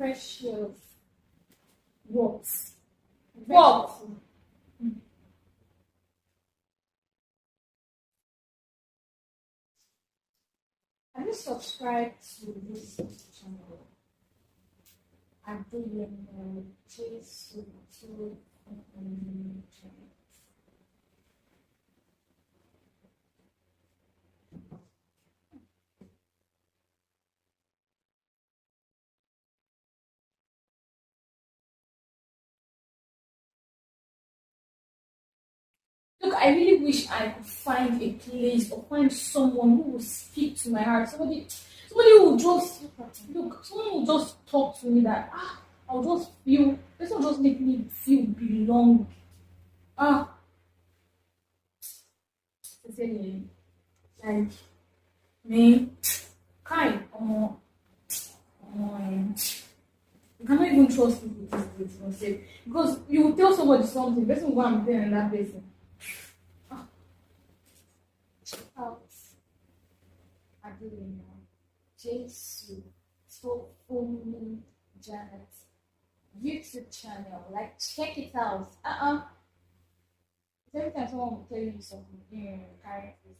precious. What? What? Have you subscribed to this channel? I didn't know. Please to channel. Look, I really wish I could find a place or find someone who will speak to my heart. Somebody who just look, someone who just talk to me that I'll just feel. This will just make me feel belong. Ah, sincerely, like me, kind, you cannot even trust people these days, because you will tell somebody something, the person will go and tell another person. Out. I didn't know. Jesus, so me, Janet. YouTube channel, like check it out. Every time someone will tell you something, carry this.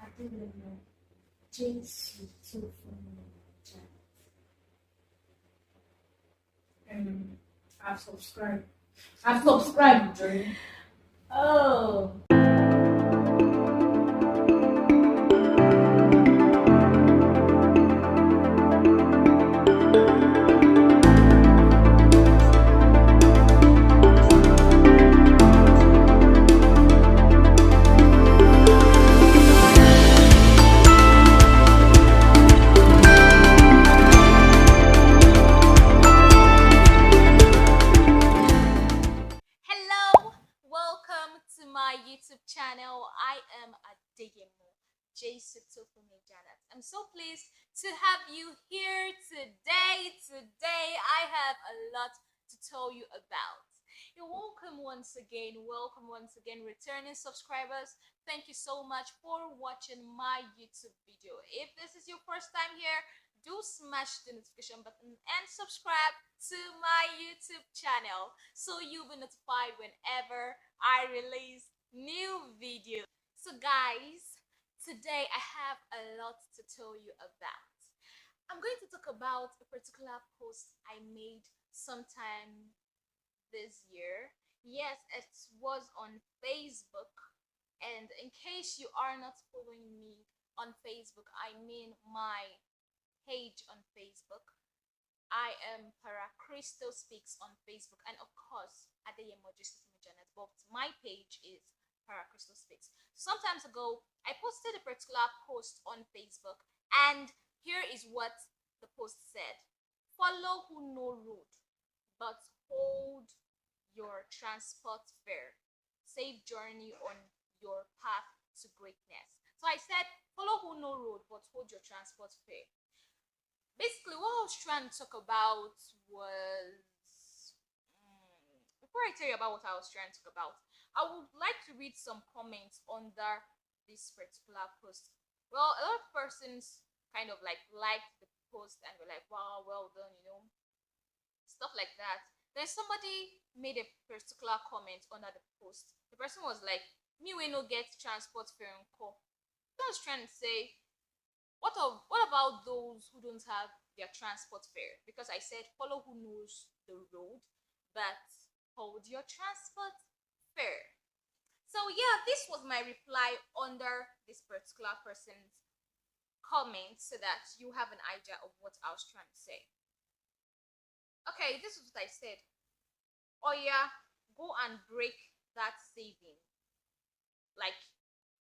I didn't know. Jesus, so me, Janet. I've subscribed. I've subscribed, Joy. Oh. Hello, welcome to my YouTube channel. I am Adeyemo Janet. I'm so pleased to have you here today. Today, I have a lot to tell you about. You're welcome once again. Welcome once again, returning subscribers. Thank you so much for watching my YouTube video. If this is your first time here, do smash the notification button and subscribe to my YouTube channel so you'll be notified whenever I release new videos. So guys, today I have a lot to tell you about. I'm going to talk about a particular post I made sometime this year. Yes, it was on Facebook. And in case you are not following me on Facebook, I mean my page on Facebook. I am Crystal Speaks on Facebook, and of course, Adeyemo Janet. But my page is Crystal Speaks. Sometimes ago, I posted a particular post on Facebook, and here is what the post said: "Follow who know road, but hold your transport fare. Safe journey on your path to greatness." So I said, follow who know road, but hold your transport fare. Basically, what I was trying to talk about was before I tell you about what I was trying to talk about, I would like to read some comments under this particular post. Well, a lot of persons kind of liked the post and were like, wow, well done, stuff like that. Then somebody made a particular comment under the post. The person was like, me we no get transport fare and call. I was trying to say, what about those who don't have their transport fare? Because I said follow who knows the road, but hold your transport fare. So yeah, this was my reply under this particular person's comment, so that you have an idea of what I was trying to say. Okay, this is what I said. Oh yeah, go and break that saving, like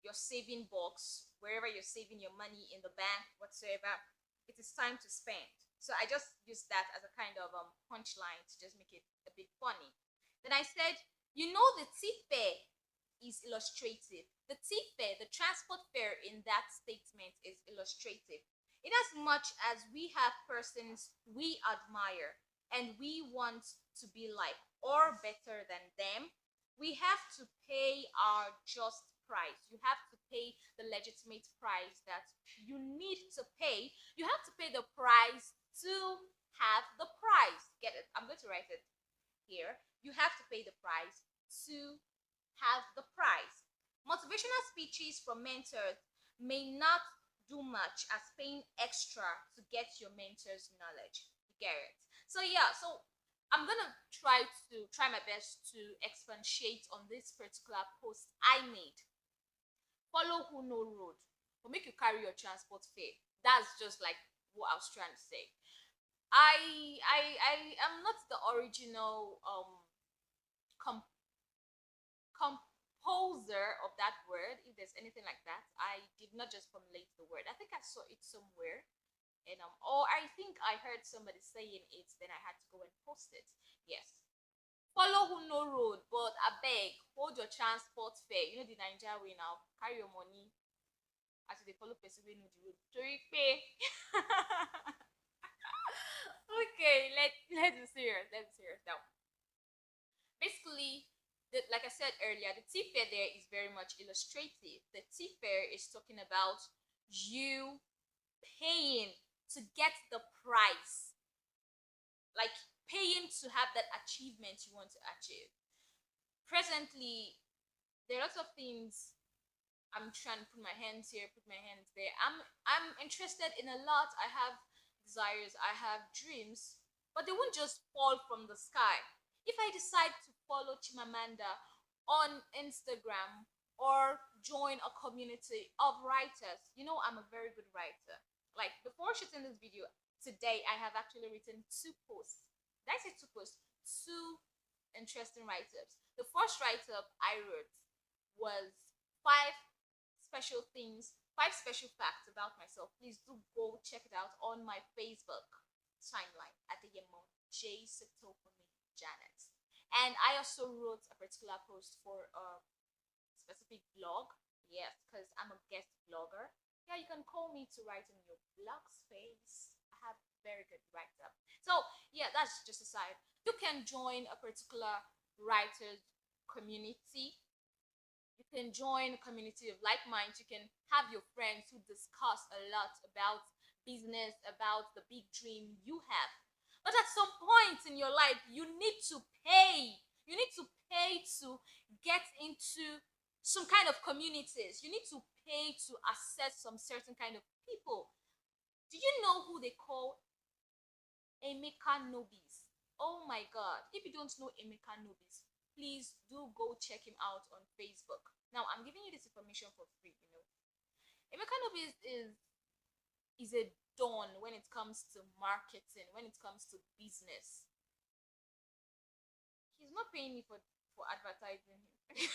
your saving box, wherever you're saving your money, in the bank, whatsoever. It is time to spend. So I just used that as a kind of punchline to just make it a bit funny. Then I said, the tip fare is illustrative. The tip fare, the transport fare in that statement is illustrative. In as much as we have persons we admire and we want to be like or better than them, we have to pay our just price. You have to pay the legitimate price that you need to pay. You have to pay the price to have the prize. Get it? I'm going to write it here. You have to pay the price to have the prize. Motivational speeches from mentors may not do much as paying extra to get your mentor's knowledge. You get it? So yeah, so I'm gonna try my best to expatiate on this particular post I made. Follow who no road, but make you carry your transport fare. That's just like what I was trying to say. I am not the original com- composer of that word, if there's anything like that. I did not just formulate the word. I think I saw it somewhere, and or I think I heard somebody saying it, then I had to go and post it. Yes. Follow who no road, but I beg, hold your transport fare. You know the Nigeria way now. Carry your money as they follow person wey know the road. Tori pay. Okay, let's be serious. Let's be serious now. Basically, like I said earlier, the T-fair there is very much illustrative. The T-fair is talking about you paying to get the prize, like paying to have that achievement you want to achieve. Presently, there are lots of things I'm trying to put my hands here, put my hands there. I'm interested in a lot. I have desires, I have dreams, but they won't just fall from the sky. If I decide to follow Chimamanda on Instagram or join a community of writers, you know I'm a very good writer. Like before shooting this video today, I have actually written 2 posts. Did I say 2 posts? 2 interesting write-ups. The first write-up I wrote was 5 special things, 5 special facts about myself. Please do go check it out on my Facebook timeline at the Yemo J Sitopumi Janet. And I also wrote a particular post for a specific blog. Yes, because I'm a guest blogger. Yeah, you can call me to write in your blog space. I have very good write up. So yeah, that's just a side. You can join a particular writers community. You can join a community of like minds. You can have your friends who discuss a lot about business, about the big dream you have. But at some point in your life, you need to pay. You need to pay to get into some kind of communities. You need to pay to access some certain kind of people. Do you know who they call Emeka Nobis? Oh my god. If you don't know Emeka Nobis, please do go check him out on Facebook. Now I'm giving you this information for free, you know. Emeka Nobis is a don when it comes to marketing, when it comes to business. He's not paying me for advertising him.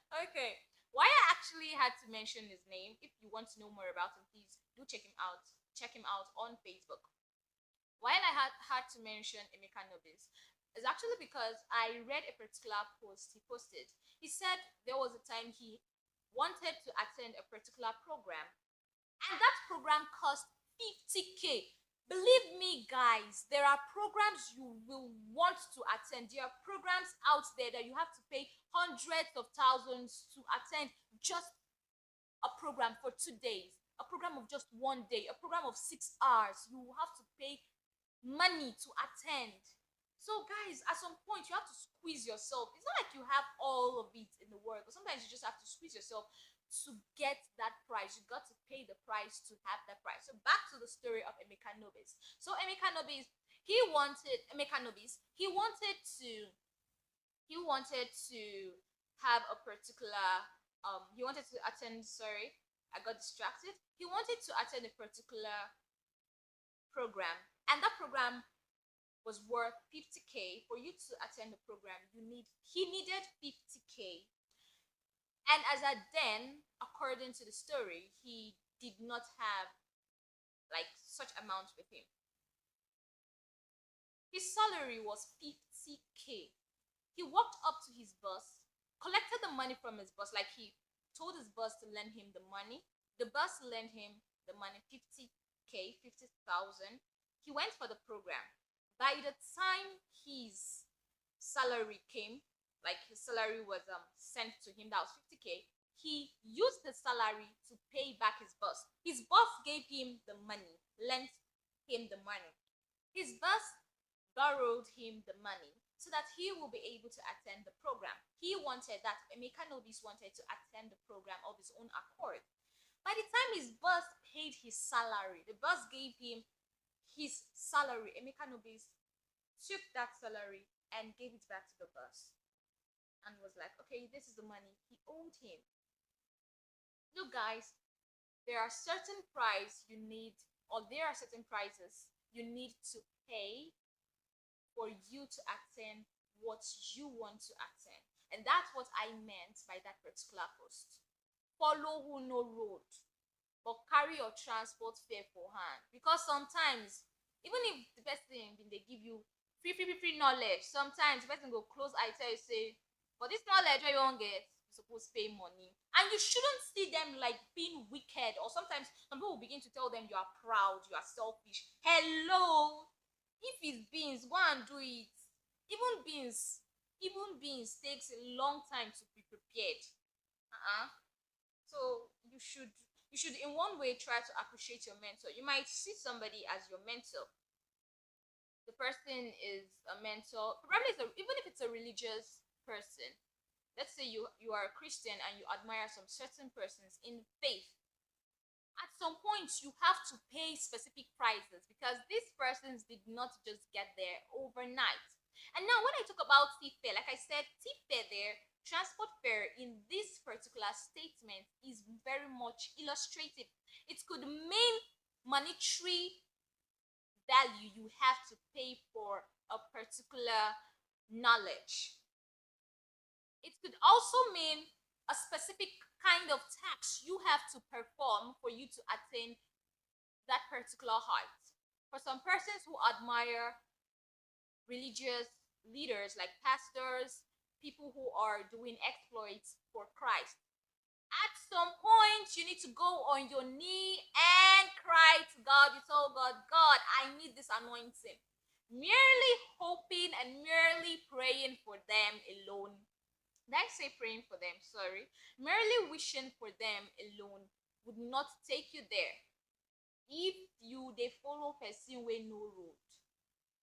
Okay. Why I actually had to mention his name, if you want to know more about him, please do check him out. Check him out on Facebook. Why I had to mention Emeka Nobis is actually because I read a particular post he posted. He said there was a time he wanted to attend a particular program, and that program cost 50k. Believe me, guys, there are programs you will want to attend. There are programs out there that you have to pay hundreds of thousands to attend. Just a program for 2 days, a program of just 1 day, a program of 6 hours. You have to pay money to attend. So guys, at some point you have to squeeze yourself. It's not like you have all of it in the world, but sometimes you just have to squeeze yourself to get that prize. You got to pay the price to have that prize. So back to the story of Emeka Nobis. So Emeka Nobis, he wanted to have a particular he wanted to attend, sorry, I got distracted. He wanted to attend a particular program, and that program was worth 50k. For you to attend the program, he needed 50k. And as at then, according to the story, he did not have like such amount with him. His salary was 50k. He walked up to his boss, collected the money from his boss, like he told his boss to lend him the money. The boss lent him the money, 50k, 50,000. He went for the program. By the time his salary came, like his salary was sent to him, that was 50K. He used his salary to pay back his boss. His boss gave him the money, lent him the money. His boss borrowed him the money so that he will be able to attend the program. He wanted that, Emeka Nobis wanted to attend the program of his own accord. By the time his boss paid his salary, the boss gave him his salary. Emeka Nobis took that salary and gave it back to the boss and was like, okay, this is the money he owed him. Look, guys, there are certain prices you need, or there are certain prices you need to pay for you to attend what you want to attend. And that's what I meant by that particular post. Follow who no road, but carry your transport fare for hand. Because sometimes, even if the person they give you free knowledge, sometimes the person go close eye tell you say, for this knowledge where you won't get, you suppose pay money. And you shouldn't see them like being wicked, or sometimes some people will begin to tell them you are proud, you are selfish. Hello, if it's beans, go and do it. Even beans takes a long time to be prepared. So you should in one way try to appreciate your mentor. You might see somebody as your mentor. The person is a mentor, probably even if it's a religious person. Let's say you are a Christian and you admire some certain persons in faith. At some point you have to pay specific prices because these persons did not just get there overnight. And now when I talk about tip fare, like I said, tip fare there, transport fare in this particular statement is very much illustrative. It could mean monetary value you have to pay for a particular knowledge. It could also mean a specific kind of task you have to perform for you to attain that particular height. For some persons who admire religious leaders like pastors, people who are doing exploits for Christ, at some point you need to go on your knee and cry to God. You tell God, God, I need this anointing. Merely hoping and merely praying for them alone. Did I say praying for them? Sorry. Merely wishing for them alone would not take you there. If they follow person way no road,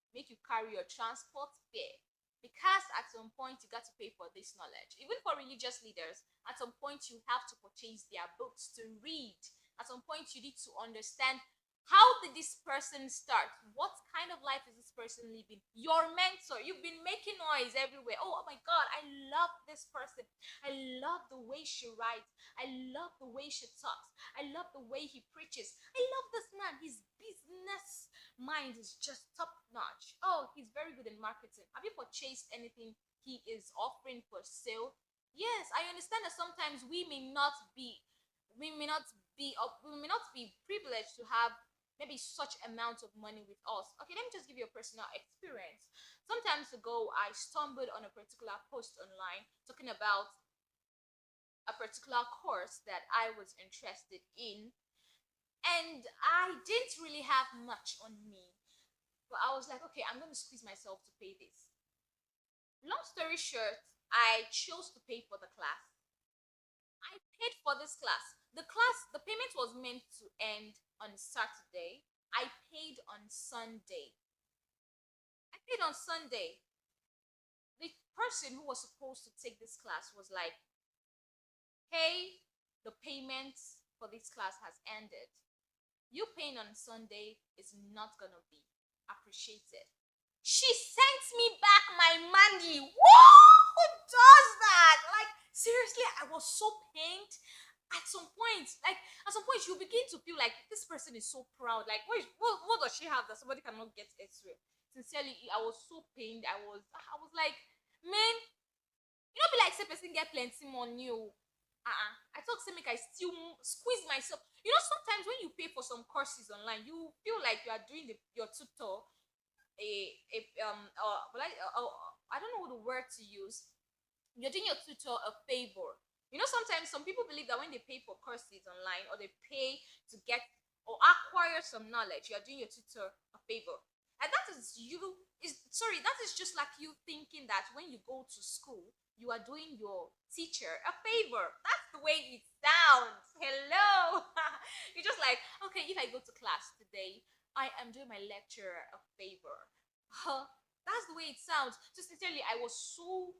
make you carry your transport fare. Because at some point you got to pay for this knowledge. Even for religious leaders, at some point you have to purchase their books to read. At some point you need to understand, how did this person start? What kind of life is this person living? Your mentor, you've been making noise everywhere. Oh my God, I love this person. I love the way she writes. I love the way she talks. I love the way he preaches. I love this man. His business mind is just top notch. Oh, he's very good in marketing. Have you purchased anything he is offering for sale? Yes, I understand that sometimes we may not be privileged to have maybe such amount of money with us. Okay, let me just give you a personal experience. Sometimes ago, I stumbled on a particular post online talking about a particular course that I was interested in, and I didn't really have much on me, but I was like, okay, I'm going to squeeze myself to pay this. Long story short, I chose to pay for the class. I paid for this class. The payment was meant to end on Saturday. I paid on Sunday. The person who was supposed to take this class was like, hey, the payment for this class has ended. You paying on Sunday is not gonna be appreciated. She sent me back my money. Who does that? Like, seriously, I was so pained. At some point you begin to feel like this person is so proud. Like, what does she have that somebody cannot get X-ray? Sincerely, I was so pained. I was like, man, you know, be like say person get plenty money. I thought say make I still squeeze myself. You know, sometimes when you pay for some courses online, you feel like you are doing your tutor I don't know the word to use. You're doing your tutor a favor. You know, sometimes some people believe that when they pay for courses online or they pay to get or acquire some knowledge, you're doing your tutor a favor. And that is just like you thinking that when you go to school, you are doing your teacher a favor. That's the way it sounds. Hello. You're just like, okay, if I go to class today, I am doing my lecturer a favor. Huh? That's the way it sounds. So sincerely, I felt so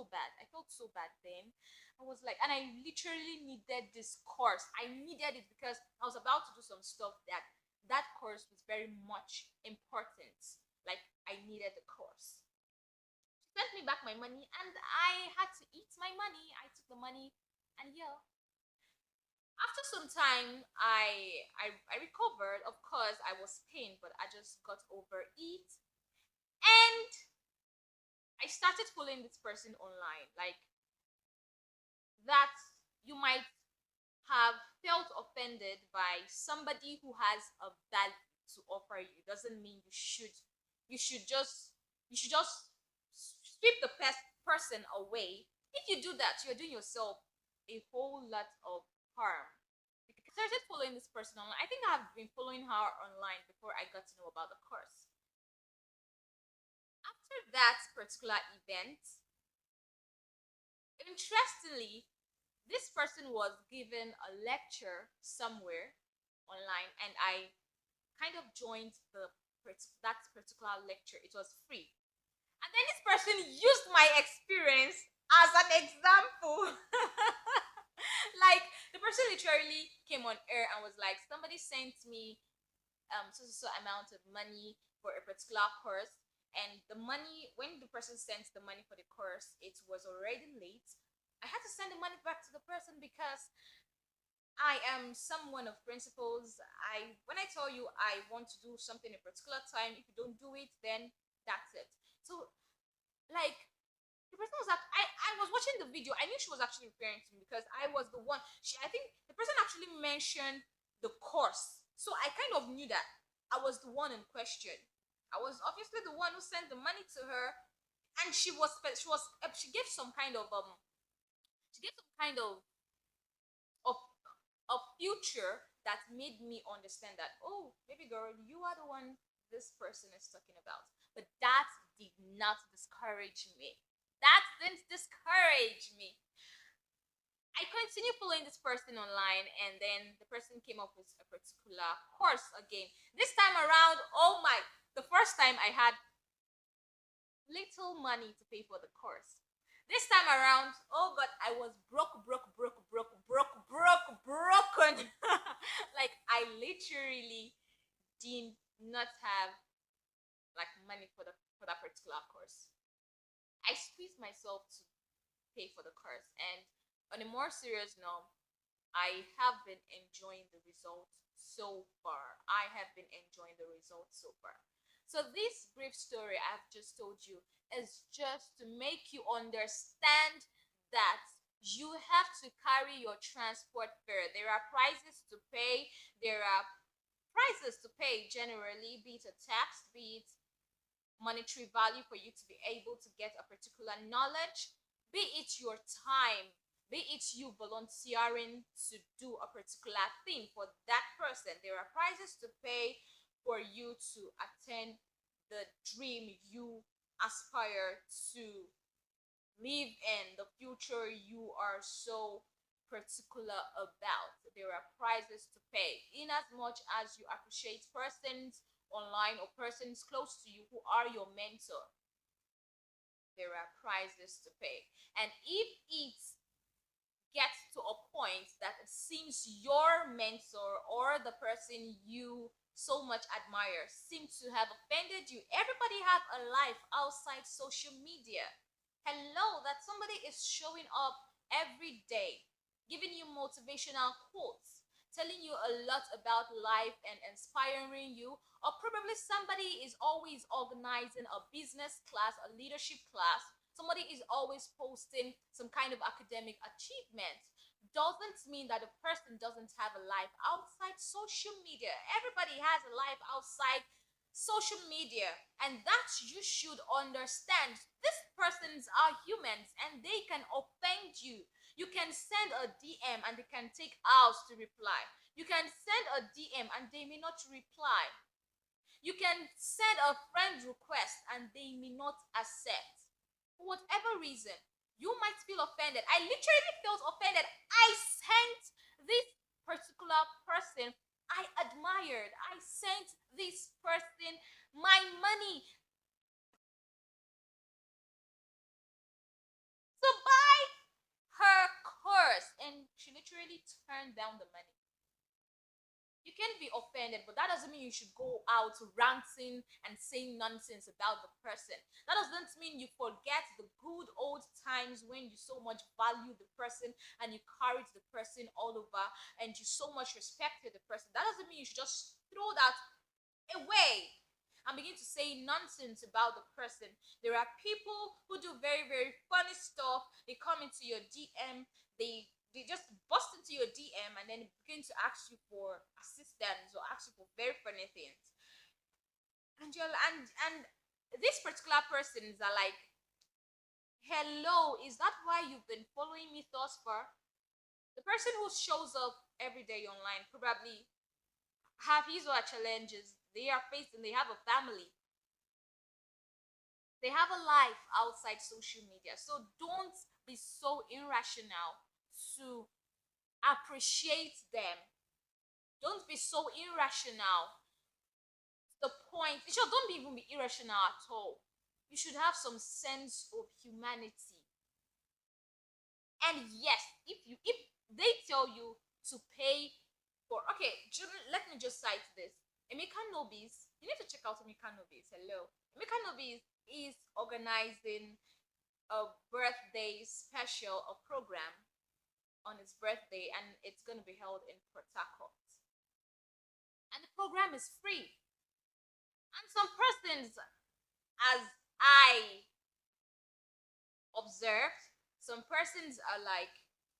bad. I felt so bad then. I was like, and I literally needed this course. I needed it because I was about to do some stuff that course was very much important. Like I needed the course. She sent me back my money, and I had to eat my money. I took the money, and yeah. After some time, I recovered. Of course, I was pained, but I just got over it, and I started following this person online. Like that, you might have felt offended by somebody who has a value to offer you doesn't mean you should just sweep the person away. If you do that, you're doing yourself a whole lot of harm. Because I started following this person online. I think I've been following her online before I got to know about the course. After that particular event, interestingly, this person was given a lecture somewhere online, and I kind of joined that particular lecture. It was free, and then this person used my experience as an example. Like the person literally came on air and was like, somebody sent me so amount of money for a particular course, and the money, when the person sent the money for the course, it was already late. I had to send the money back to the person because I am someone of principles. When I tell you I want to do something a particular time, if you don't do it, then that's it. So like the person was like, I was watching the video. I knew she was actually referring to me because I was the one. I think the person actually mentioned the course, so I kind of knew that I was the one in question. I was obviously the one who sent the money to her, and she gave some kind of of a future that made me understand that, oh, baby girl, you are the one this person is talking about. But that did not discourage me. That didn't discourage me. I continued following this person online, and then the person came up with a particular course again. This time around, oh my, the first time I had little money to pay for the course. This time around, oh god, I was broken. Like I literally did not have like money for that particular course. I squeezed myself to pay for the course, and on a more serious note, I have been enjoying the results so far. I have been enjoying the results so far. So this brief story I've just told you is just to make you understand that you have to carry your transport fare. There are prices to pay. There are prices to pay generally, be it a tax, be it monetary value for you to be able to get a particular knowledge, be it your time, be it you volunteering to do a particular thing for that person. There are prices to pay for you to attain the dream you aspire to live in, the future you are so particular about. There are prizes to pay. In as much as you appreciate persons online or persons close to you who are your mentor, there are prizes to pay. And if it gets to a point that it seems your mentor or the person you so much admire seems to have offended you, everybody have a life outside social media. Hello, that somebody is showing up every day, giving you motivational quotes, telling you a lot about life and inspiring you, or probably somebody is always organizing a business class, a leadership class, somebody is always posting some kind of academic achievement, doesn't mean that a person doesn't have a life outside social media. Everybody has a life outside social media, and that you should understand. These persons are humans and they can offend you. You can send a DM and they can take hours to reply. You can send a DM and they may not reply. You can send a friend request and they may not accept. for whatever reason, you might feel offended. I literally felt offended. I sent this particular person I admired. I sent this person my money to buy her course, and she literally turned down the money. You can be offended, but that doesn't mean you should go out ranting and saying nonsense about the person. That doesn't mean you forget the good old times when you so much value the person and you carried the person all over and you so much respected the person. That doesn't mean you should just throw that away and begin to say nonsense about the person. There are people who do very, very funny stuff. They come into your DM, they just bust into your DM and then begin to ask you for assistance or ask you for very funny things. And you're and these particular persons are like, hello, is that why you've been following me thus far? The person who shows up every day online probably have his or her challenges they are facing. They have a family, they have a life outside social media. So don't be so irrational to appreciate them. Don't be so irrational to the point. Sure, don't even be irrational at all. You should have some sense of humanity. And yes, if they tell you to pay for, okay, let me just cite this. Emeka Nobis, you need to check out Emeka Nobis. Hello. Emeka Nobis is organizing a birthday special, a program on his birthday, and it's going to be held in Port Harcourt. And the program is free. And some persons, as I observed, some persons are like,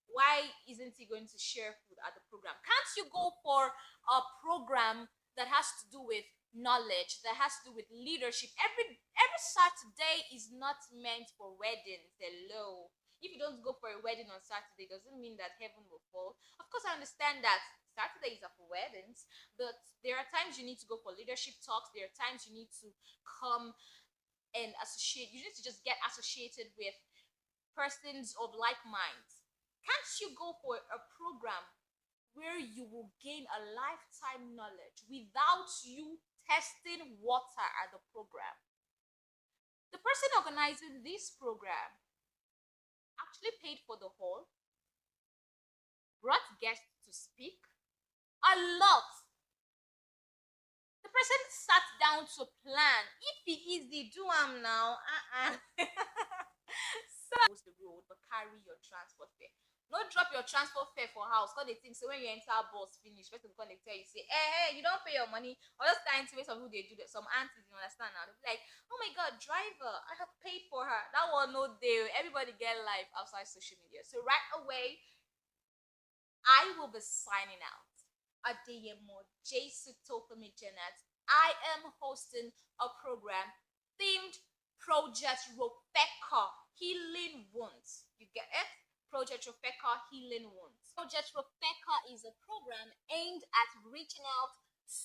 why isn't he going to share food at the program? Can't you go for a program that has to do with knowledge, that has to do with leadership? Every Saturday is not meant for weddings. Hello. If you don't go for a wedding on Saturday, doesn't mean that heaven will fall. Of course, I understand that Saturdays are for weddings, but there are times you need to go for leadership talks. There are times you need to come and associate. You need to just get associated with persons of like minds. Can't you go for a program where you will gain a lifetime knowledge without you testing water at the program? The person organizing this program actually paid for the hall, brought guests to speak, a lot. The person sat down to plan. If it is the do am now, so the road, but carry your transport fare. Don't drop your transport fare for house because they think so when you enter bus finish, first of all they tell you, say, hey, you don't pay your money. Or just kind of some who they do that. Some aunties, you understand now. They'll be like, oh my god, driver, I have paid for her. That one no deal. Everybody get life outside social media. So right away, I will be signing out. Adeyemo J.Tutor Janet. I am hosting a program themed Project Rebecca Healing Wounds. You get it? Project Rebecca Healing Wounds. Project Rebecca is a program aimed at reaching out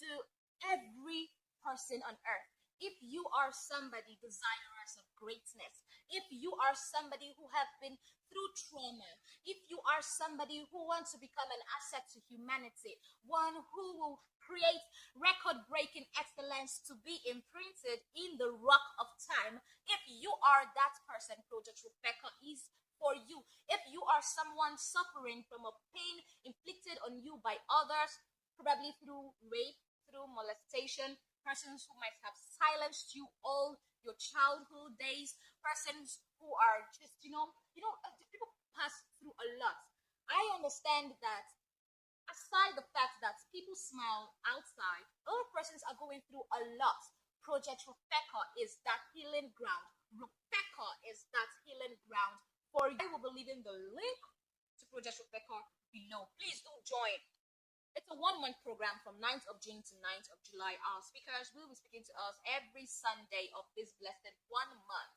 to every person on earth. If you are somebody desirous of greatness, if you are somebody who have been through trauma, if you are somebody who wants to become an asset to humanity, one who will create record-breaking excellence to be imprinted in the rock of time, if you are that person, Project Rebecca is for you. If you are someone suffering from a pain inflicted on you by others, probably through rape, through molestation, persons who might have silenced you all your childhood days, persons who are just, people pass through a lot. I understand that aside the fact that people smile outside, other persons are going through a lot. Project Rebecca is that healing ground. Rebecca is that healing ground for you. I will be leaving the link to Project Rebecca below. Please do join. It's a 1-month program from 9th of June to 9th of July. Our speakers will be speaking to us every Sunday of this blessed 1 month.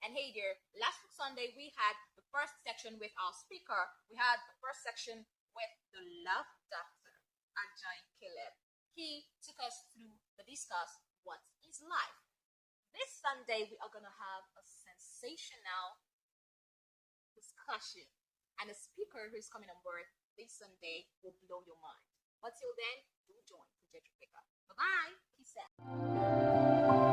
And hey there, last week Sunday we had the first section with our speaker. We had the first section with the love doctor, Ajay Caleb. He took us through the discuss what is life. This Sunday we are gonna have a sense sensational discussion. And the speaker who is coming on board this Sunday will blow your mind. But till then, do join Project Rebecca. Bye bye. Peace out.